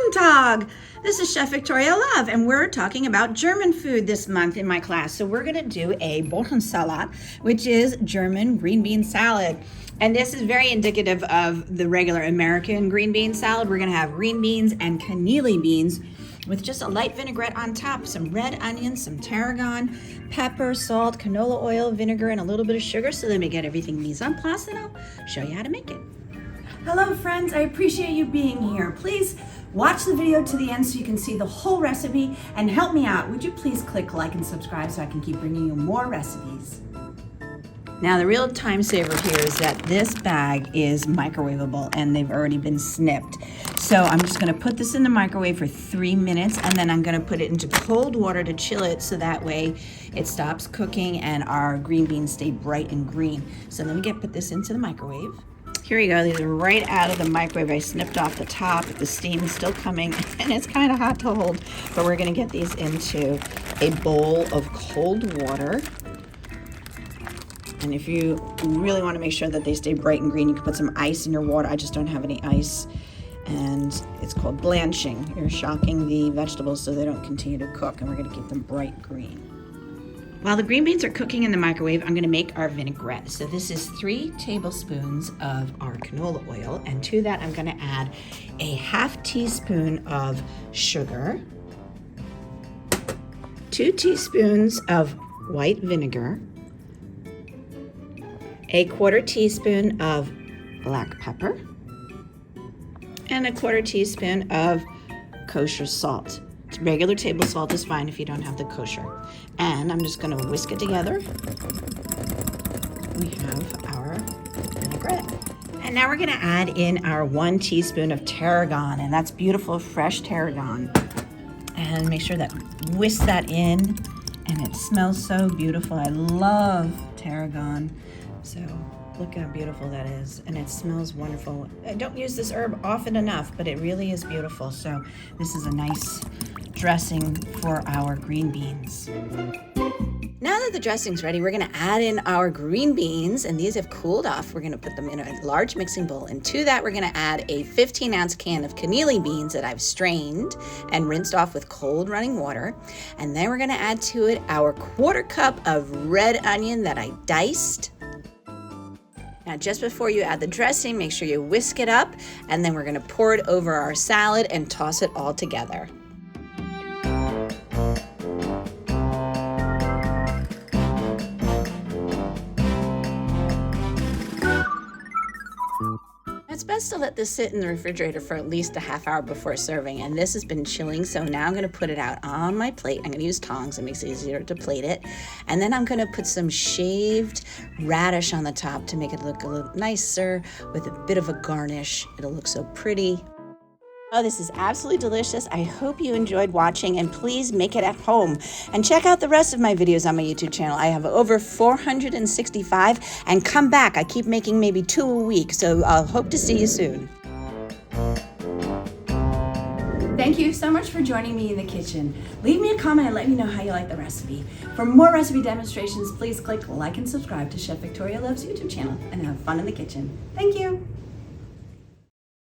Guten Tag! This is Chef Victoria Love, and we're talking about German food this month in my class. So we're gonna do a BOHNENSALAT, which is German green bean salad. And this is very indicative of the regular American green bean salad. We're gonna have green beans and cannellini beans with just a light vinaigrette on top, some red onions, some tarragon, pepper, salt, canola oil, vinegar, and a little bit of sugar. So let me get everything mise en place and I'll show you how to make it. Hello friends, I appreciate you being here. Please watch the video to the end so you can see the whole recipe and help me out. Would you please click like and subscribe so I can keep bringing you more recipes. Now the real time saver here is that this bag is microwavable and they've already been snipped. So I'm just gonna put this in the microwave for 3 minutes and then I'm gonna put it into cold water to chill it so that way it stops cooking and our green beans stay bright and green. So let me put this into the microwave. Here you go, these are right out of the microwave. I snipped off the top, the steam is still coming, and it's kind of hot to hold, but we're gonna get these into a bowl of cold water. And if you really wanna make sure that they stay bright and green, you can put some ice in your water. I just don't have any ice. And it's called blanching. You're shocking the vegetables so they don't continue to cook, and we're gonna keep them bright green. While the green beans are cooking in the microwave, I'm gonna make our vinaigrette. So this is 3 tablespoons of our canola oil, and to that I'm gonna add a ½ teaspoon of sugar, 2 teaspoons of white vinegar, a ¼ teaspoon of black pepper, and a ¼ teaspoon of kosher salt. Regular table salt is fine if you don't have the kosher. And I'm just gonna whisk it together. We have our vinaigrette. And now we're gonna add in our 1 teaspoon of tarragon, and that's beautiful, fresh tarragon. And make sure that whisk that in, and it smells so beautiful. I love tarragon. So look how beautiful that is, and it smells wonderful. I don't use this herb often enough, but it really is beautiful. So this is a nice dressing for our green beans. Now that the dressing's ready, we're gonna add in our green beans, and these have cooled off. We're gonna put them in a large mixing bowl, and to that we're gonna add a 15-ounce can of cannellini beans that I've strained and rinsed off with cold running water. And then we're gonna add to it our ¼ cup of red onion that I diced. Now, just before you add the dressing, make sure you whisk it up, and then we're gonna pour it over our salad and toss it all together. It's best to let this sit in the refrigerator for at least a ½ hour before serving, and this has been chilling, so now I'm gonna put it out on my plate. I'm gonna use tongs, it makes it easier to plate it. And then I'm gonna put some shaved radish on the top to make it look a little nicer with a bit of a garnish. It'll look so pretty. Oh, this is absolutely delicious. I hope you enjoyed watching, and please make it at home. And check out the rest of my videos on my YouTube channel. I have over 465, and come back. I keep making maybe 2 a week, so I'll hope to see you soon. Thank you so much for joining me in the kitchen. Leave me a comment and let me know how you like the recipe. For more recipe demonstrations, please click like and subscribe to Chef Victoria Love's YouTube channel and have fun in the kitchen. Thank you.